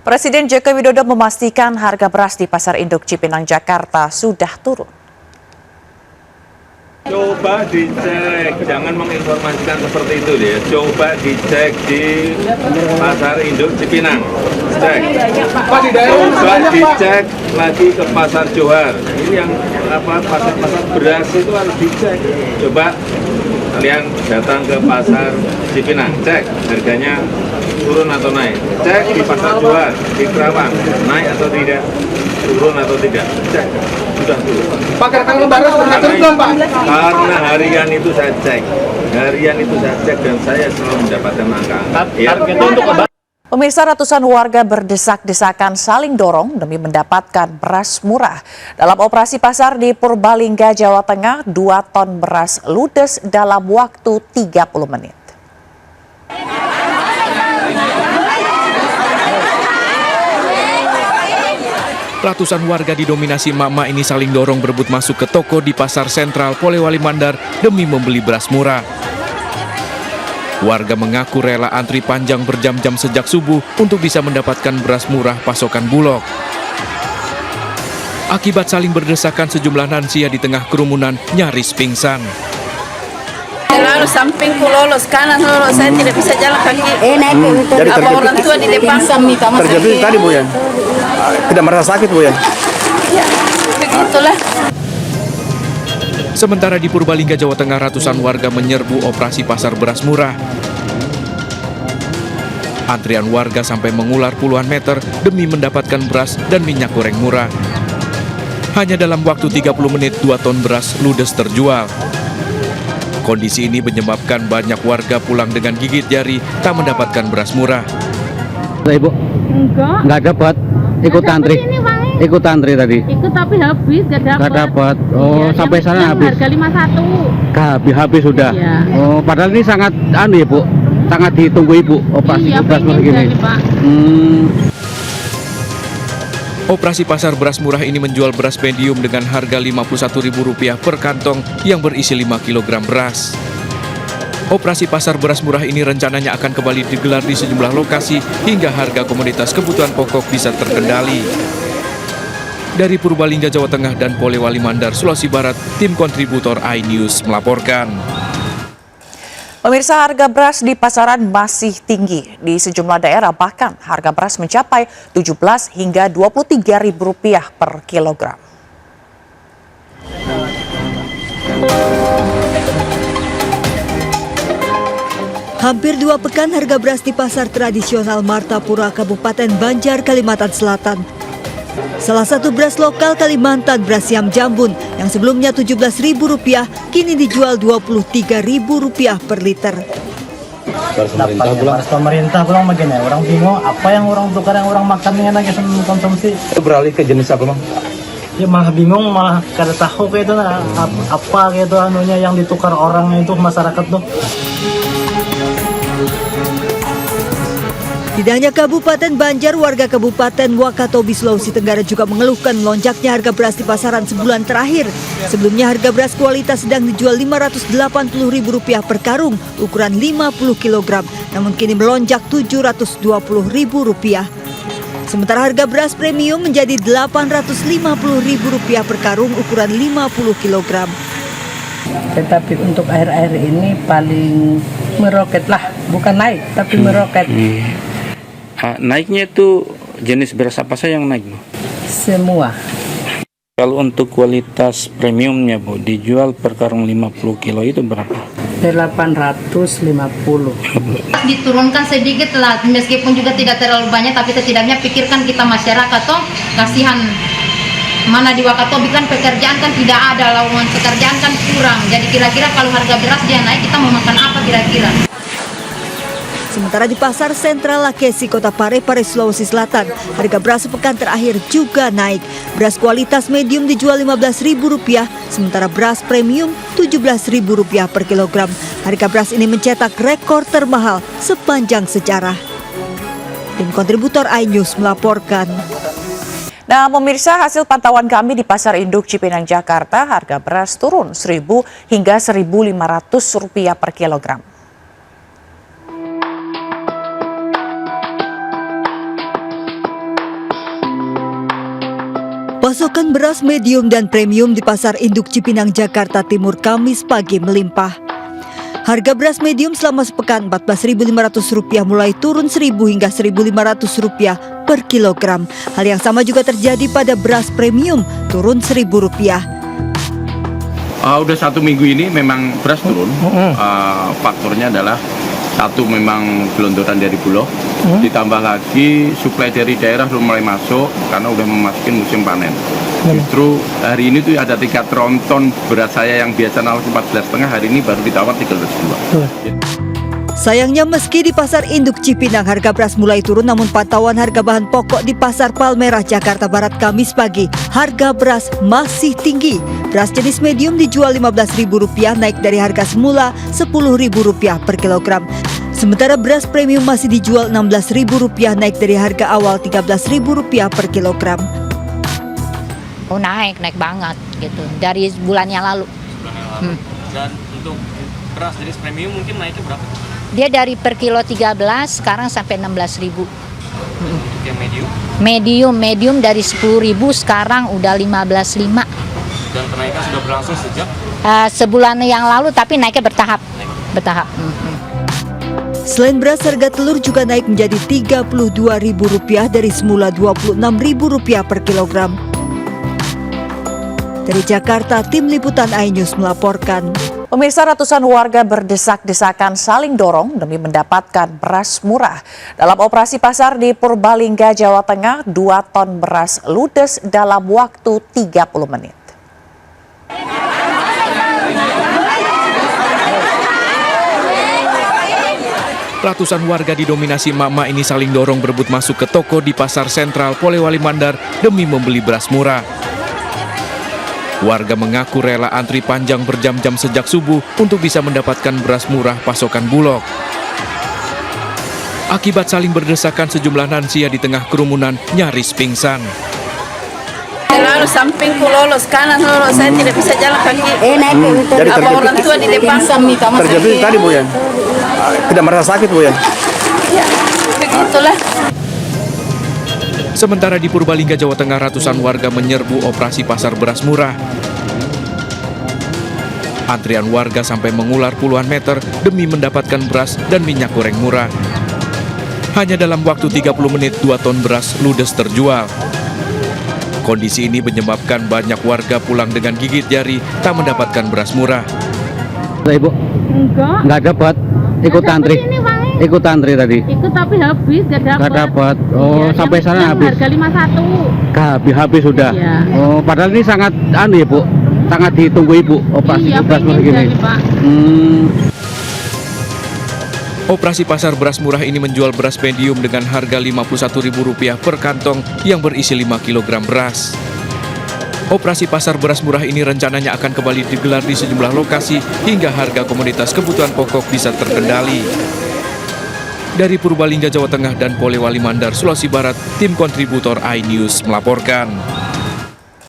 Presiden Joko Widodo memastikan harga beras di Pasar Induk Cipinang, Jakarta sudah turun. Coba dicek, jangan menginformasikan seperti itu ya. Coba dicek di Pasar Induk Cipinang. Cek. Coba dicek lagi ke Pasar Johar. Ini yang pasar beras itu harus dicek. Coba kalian datang ke Pasar Cipinang, cek harganya turun atau naik. Cek di Pasar Johar, di Kerawang, naik atau tidak, turun atau tidak. Cek, sudah turun. Pak, kalau beras pernah turun belum, Pak? Karena harian itu saya cek, dan saya selalu mendapatkan angka. Pemirsa, ratusan warga berdesak-desakan saling dorong demi mendapatkan beras murah. Dalam operasi pasar di Purbalingga, Jawa Tengah, 2 ton beras ludes dalam waktu 30 menit. Ratusan warga didominasi emak-emak ini saling dorong berebut masuk ke toko di Pasar Sentral Polewali Mandar demi membeli beras murah. Warga mengaku rela antri panjang berjam-jam sejak subuh untuk bisa mendapatkan beras murah pasokan Bulog. Akibat saling berdesakan, sejumlah lansia di tengah kerumunan nyaris pingsan. Lalu sampingku lolos, kanan lolos, saya tidak bisa jalan kaki. Jadi Apa orang tua di depan kami terjadi tadi, Bu, ya? Tidak merasa sakit, Bu, ya? Ya, begitulah. Sementara di Purbalingga, Jawa Tengah, ratusan warga menyerbu operasi pasar beras murah. Antrian warga sampai mengular puluhan meter demi mendapatkan beras dan minyak goreng murah. Hanya dalam waktu 30 menit, 2 ton beras ludes terjual. Kondisi ini menyebabkan banyak warga pulang dengan gigit jari tak mendapatkan beras murah. Ibu? Enggak dapat. Ikut antri. Ikut antri tadi. Ikut tapi habis, gak dapat. Oh, iya, sampai sana habis. Harga 51. Habis sudah. Iya. Oh, padahal ini sangat ya, Bu. Sangat ditunggu Ibu operasi beras murah gini. Pak. Operasi pasar beras murah ini menjual beras medium dengan harga Rp51.000 per kantong yang berisi 5 kg beras. Operasi pasar beras murah ini rencananya akan kembali digelar di sejumlah lokasi hingga harga komoditas kebutuhan pokok bisa terkendali. Dari Purbalingga, Jawa Tengah dan Polewali Mandar, Sulawesi Barat, tim kontributor iNews melaporkan. Pemirsa, harga beras di pasaran masih tinggi. Di sejumlah daerah bahkan harga beras mencapai Rp17 hingga Rp23.000 per kilogram. Hampir 2 pekan harga beras di pasar tradisional Martapura, Kabupaten Banjar, Kalimantan Selatan. Salah satu beras lokal Kalimantan, beras Siam Jambun, yang sebelumnya Rp17.000, kini dijual Rp23.000 per liter. Beras pemerintah pulang begini, orang bingung apa yang orang tukar, yang orang makan yang lagi konsumsi. Beralih ke jenis apa, Bang? Ya malah bingung, malah kada tahu kayak itu apa kayak itu anunya yang ditukar orang itu masyarakat tuh. Tidak hanya Kabupaten Banjar, warga Kabupaten Wakatobi, Sulawesi Tenggara juga mengeluhkan melonjaknya harga beras di pasaran sebulan terakhir. Sebelumnya harga beras kualitas sedang dijual Rp580.000 per karung ukuran 50 kg, namun kini melonjak Rp720.000. Sementara harga beras premium menjadi Rp850.000 per karung ukuran 50 kg. Tetapi untuk air-air ini paling meroket lah, bukan naik tapi meroket. Naiknya itu jenis beras apa saja yang naik, Bu? Semua. Kalau untuk kualitas premiumnya, Bu, dijual per karung 50 kilo itu berapa? 850. Diturunkan sedikit lah, meskipun juga tidak terlalu banyak, tapi setidaknya pikirkan kita masyarakat toh, kasihan. Mana di Wakatobi kan pekerjaan kan tidak ada, lowongan pekerjaan kan kurang. Jadi kira-kira kalau harga beras dia naik, kita mau makan apa kira-kira? Sementara di Pasar Sentral Lakesi, Kota Parepare, Sulawesi Selatan, harga beras sepekan terakhir juga naik. Beras kualitas medium dijual Rp15.000, sementara beras premium Rp17.000 per kilogram. Harga beras ini mencetak rekor termahal sepanjang sejarah. Tim kontributor iNews melaporkan. Nah, pemirsa, hasil pantauan kami di Pasar Induk Cipinang, Jakarta, harga beras turun Rp1.000 hingga Rp1.500 per kilogram. Pasokan beras medium dan premium di Pasar Induk Cipinang, Jakarta Timur Kamis pagi melimpah. Harga beras medium selama sepekan Rp14.500 mulai turun Rp1.000 hingga Rp1.500 per kilogram. Hal yang sama juga terjadi pada beras premium, turun Rp1.000. Udah 1 minggu ini memang beras turun. Faktornya adalah satu memang gelondoran dari Bulog, ditambah lagi suplai dari daerah belum mulai masuk karena udah memasuki musim panen. Justru hari ini tuh ada 3 tronton beras saya yang biasa nawar 14,5, hari ini baru ditawar 13,2. Sayangnya meski di Pasar Induk Cipinang harga beras mulai turun, namun pantauan harga bahan pokok di Pasar Palmerah, Jakarta Barat Kamis pagi, harga beras masih tinggi. Beras jenis medium dijual Rp15.000 naik dari harga semula Rp10.000 per kilogram. Sementara beras premium masih dijual Rp16.000 naik dari harga awal Rp13.000 per kilogram. Oh naik banget gitu dari bulan yang lalu. Dan untuk beras jenis premium mungkin naiknya berapa? Dia dari per kilo 13 sekarang sampai 16.000. Yang medium? Medium dari 10.000 sekarang udah 15.500. Dan kenaikan sudah berlangsung sejak? Sebulan yang lalu, tapi naiknya bertahap. Selain beras, harga telur juga naik menjadi Rp32.000 dari semula Rp26.000 per kilogram. Dari Jakarta, tim liputan iNews melaporkan. Pemirsa, ratusan warga berdesak-desakan saling dorong demi mendapatkan beras murah. Dalam operasi pasar di Purbalingga, Jawa Tengah, 2 ton beras ludes dalam waktu 30 menit. Ratusan warga didominasi mama ini saling dorong berebut masuk ke toko di Pasar Sentral Polewali Mandar demi membeli beras murah. Warga mengaku rela antri panjang berjam-jam sejak subuh untuk bisa mendapatkan beras murah pasokan Bulog. Akibat saling berdesakan, sejumlah lansia di tengah kerumunan nyaris pingsan. Lalu sampingku lolos, kanan lolos, saya tidak bisa jalan kaki. Apa orang tua di depan kami Terjadi tadi Bu ya? Tidak merasa sakit Bu ya? Ya, begitulah. Sementara di Purbalingga, Jawa Tengah, ratusan warga menyerbu operasi pasar beras murah. Antrian warga sampai mengular puluhan meter demi mendapatkan beras dan minyak goreng murah. Hanya dalam waktu 30 menit 2 ton beras ludes terjual. Kondisi ini menyebabkan banyak warga pulang dengan gigit jari tak mendapatkan beras murah. Ibu? Enggak dapat. Ikut antri tadi. Ikut tapi habis, gak dapat. Oh, ya, sampai sana habis. Harga 51. Habis sudah. Iya. Oh, padahal ini sangat ya, Bu. Sangat ditunggu Ibu operasi beras murah gini. Operasi pasar beras murah ini menjual beras medium dengan harga Rp51.000 per kantong yang berisi 5 kg beras. Operasi pasar beras murah ini rencananya akan kembali digelar di sejumlah lokasi hingga harga komoditas kebutuhan pokok bisa terkendali. Dari Purbalingga, Jawa Tengah dan Polewali Mandar, Sulawesi Barat, tim kontributor iNews melaporkan.